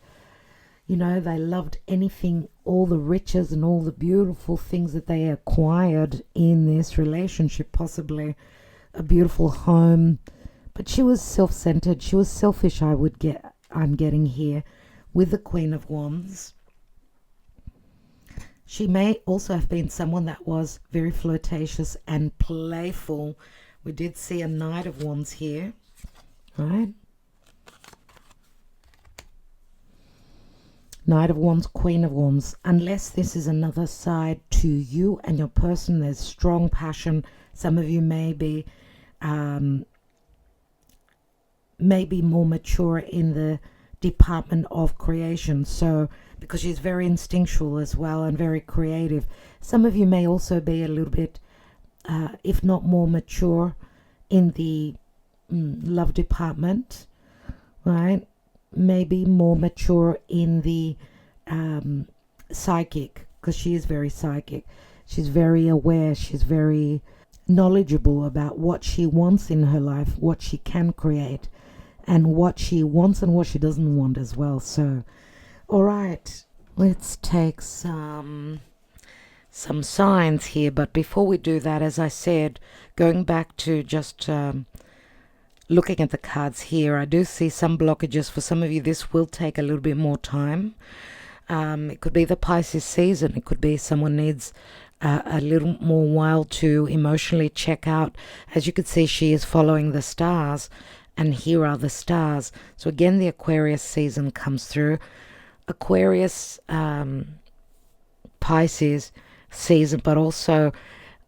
You know, they loved anything, all the riches and all the beautiful things that they acquired in this relationship, possibly a beautiful home. But she was self-centered. She was selfish, I'm getting here with the Queen of Wands. She may also have been someone that was very flirtatious and playful. We did see a Knight of Wands here, right? Knight of Wands, Queen of Wands. Unless this is another side to you and your person, there's strong passion. Some of you may be more mature in the department of creation, so because she's very instinctual as well and very creative. Some of you may also be a little bit if not more mature in the love department, right? Maybe more mature in the psychic, because she is very psychic. She's very aware. She's very knowledgeable about what she wants in her life, what she can create, and what she wants and what she doesn't want as well. So, all right, let's take some signs here. But before we do that, as I said, going back to just looking at the cards here, I do see some blockages. For some of you, this will take a little bit more time. It could be the Pisces season. It could be someone needs a little more while to emotionally check out. As you can see, she is following the stars, and here are the stars. So again, the Aquarius season comes through. Aquarius, Pisces season, but also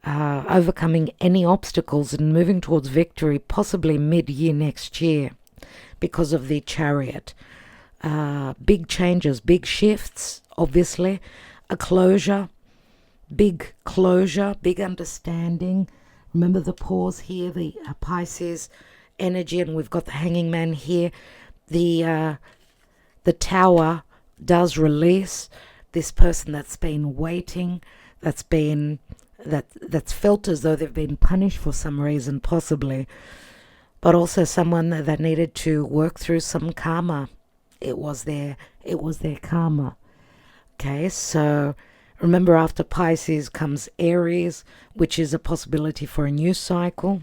overcoming any obstacles and moving towards victory, possibly mid-year next year, because of the Chariot. Big changes, big shifts, obviously. A closure, big understanding. Remember the pause here, the Pisces energy, and we've got the Hanging Man here. The Tower does release this person that's been waiting, that's felt as though they've been punished for some reason, possibly, but also someone that needed to work through some karma. It was their karma. Okay, so remember, after Pisces comes Aries, which is a possibility for a new cycle.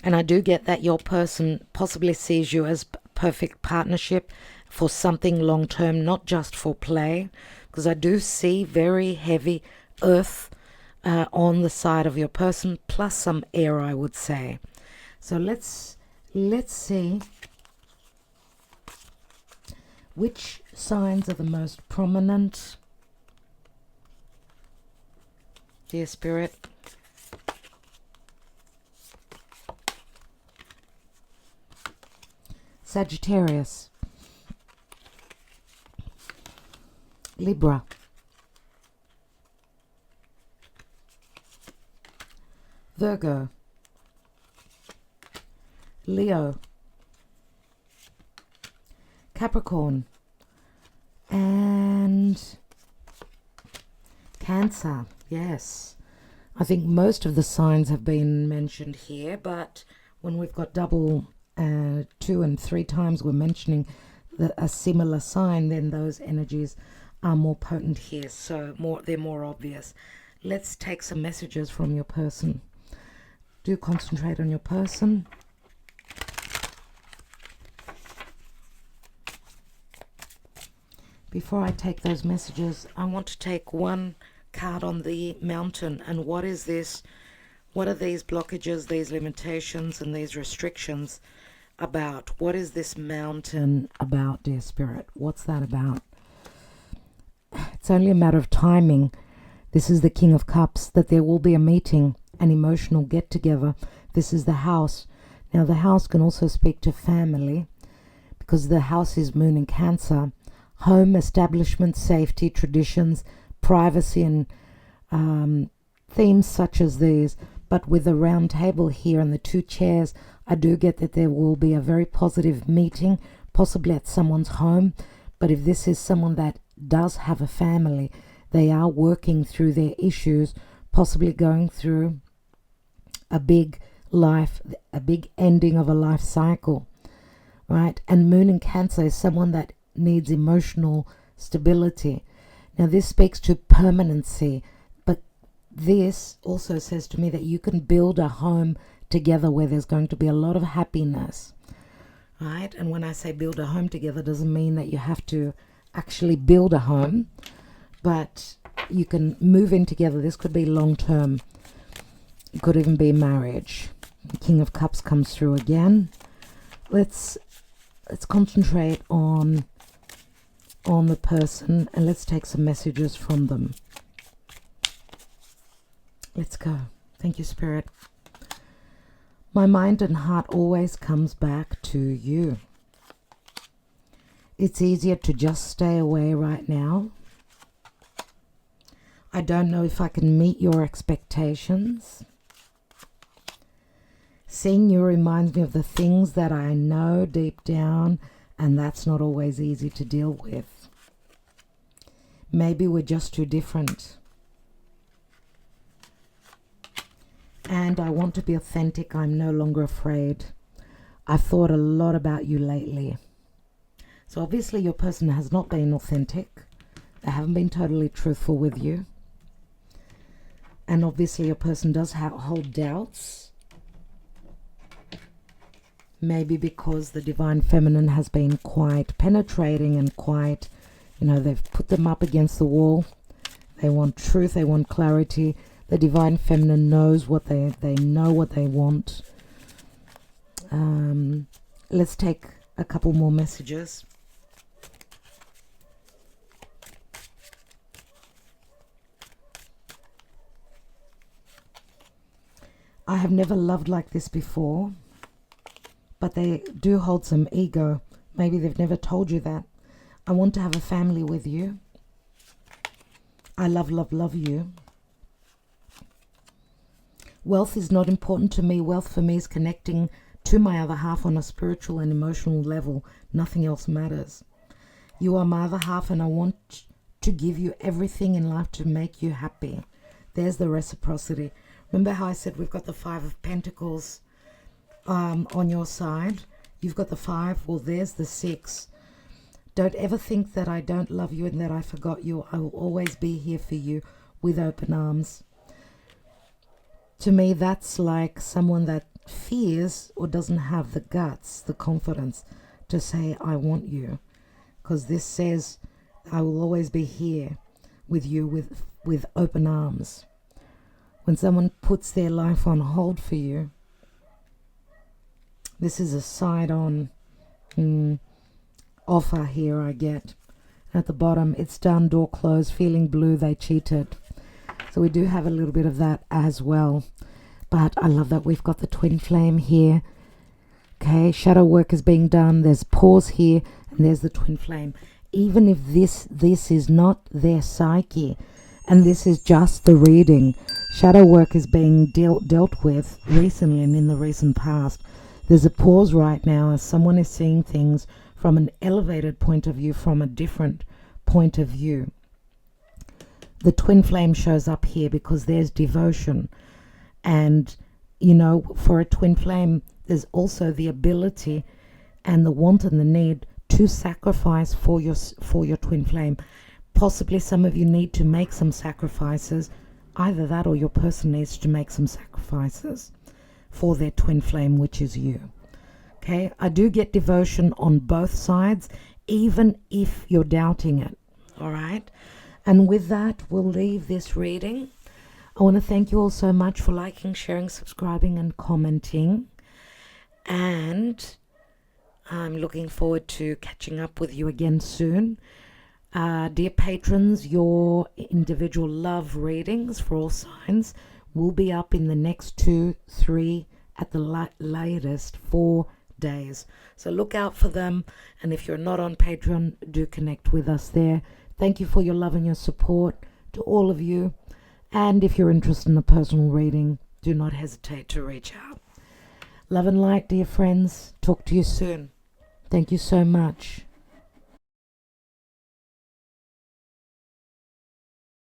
And I do get that your person possibly sees you as perfect partnership for something long term, not just for play, because I do see very heavy earth on the side of your person, plus some air, I would say. So let's see which signs are the most prominent, dear Spirit. Sagittarius, Libra, Virgo, Leo, Capricorn, and Cancer. Yes. I think most of the signs have been mentioned here, but when we've got double 2 and 3 times we're mentioning a similar sign, then those energies are more potent here, so they're more obvious. Let's take some messages from your person. Do concentrate on your person. Before I take those messages, I want to take one card on the mountain. And what is this? What are these blockages, these limitations, and these restrictions about? What is this mountain about, dear Spirit? What's that about? It's only a matter of timing. This is the King of Cups, that there will be a meeting, an emotional get-together. This is the house. Now, the house can also speak to family, because the house is Moon in Cancer. Home, establishment, safety, traditions, privacy, and themes such as these. But with the round table here and the 2 chairs, I do get that there will be a very positive meeting, possibly at someone's home. But if this is someone that does have a family, they are working through their issues, possibly going through a big ending of a life cycle, right? And Moon in Cancer is someone that needs emotional stability. Now, this speaks to permanency, but this also says to me that you can build a home together where there's going to be a lot of happiness, right? And when I say build a home together, doesn't mean that you have to actually build a home, but you can move in together. This could be long term. It could even be marriage. The King of Cups comes through again. Let's concentrate on the person, and let's take some messages from them. Let's go. Thank you, Spirit. My mind and heart always comes back to you. It's easier to just stay away right now. I don't know if I can meet your expectations. Seeing you reminds me of the things that I know deep down, and that's not always easy to deal with. Maybe we're just too different. And I want to be authentic. I'm no longer afraid. I've thought a lot about you lately. So obviously your person has not been authentic. They haven't been totally truthful with you. And obviously your person does hold doubts. Maybe because the divine feminine has been quite penetrating and quite, they've put them up against the wall. They want truth, they want clarity. The divine feminine knows what they know what they want. Let's take a couple more messages. I have never loved like this before, but they do hold some ego. Maybe they've never told you that. I want to have a family with you. I love you. Wealth is not important to me. Wealth for me is connecting to my other half on a spiritual and emotional level. Nothing else matters. You are my other half, and I want to give you everything in life to make you happy. There's the reciprocity. Remember how I said we've got the 5 of Pentacles on your side? You've got the 5. Well, there's the 6. Don't ever think that I don't love you and that I forgot you. I will always be here for you with open arms. To me, that's like someone that fears or doesn't have the guts, the confidence to say, I want you. Because this says, I will always be here with you with open arms. When someone puts their life on hold for you, this is a side-on offer here I get. At the bottom, it's done, door closed, feeling blue, they cheated. So we do have a little bit of that as well. But I love that we've got the twin flame here. Okay, shadow work is being done. There's pause here, and there's the twin flame. Even if this is not their psyche, and this is just the reading, shadow work is being dealt with recently and in the recent past. There's a pause right now as someone is seeing things from an elevated point of view, from a different point of view. the twin flame shows up here because there's devotion. And, you know, for a twin flame, there's also the ability and the want and the need to sacrifice for your twin flame. Possibly some of you need to make some sacrifices. Either that or your person needs to make some sacrifices for their twin flame, which is you. Okay, I do get devotion on both sides, even if you're doubting it. All right. And with that, we'll leave this reading. I want to thank you all so much for liking, sharing, subscribing, and commenting. And I'm looking forward to catching up with you again soon. Dear patrons, your individual love readings for all signs will be up in the next 2, 3, at the latest 4 days. So look out for them. And if you're not on Patreon, do connect with us there. Thank you for your love and your support to all of you. And if you're interested in a personal reading, do not hesitate to reach out. Love and light, dear friends. Talk to you soon. Thank you so much.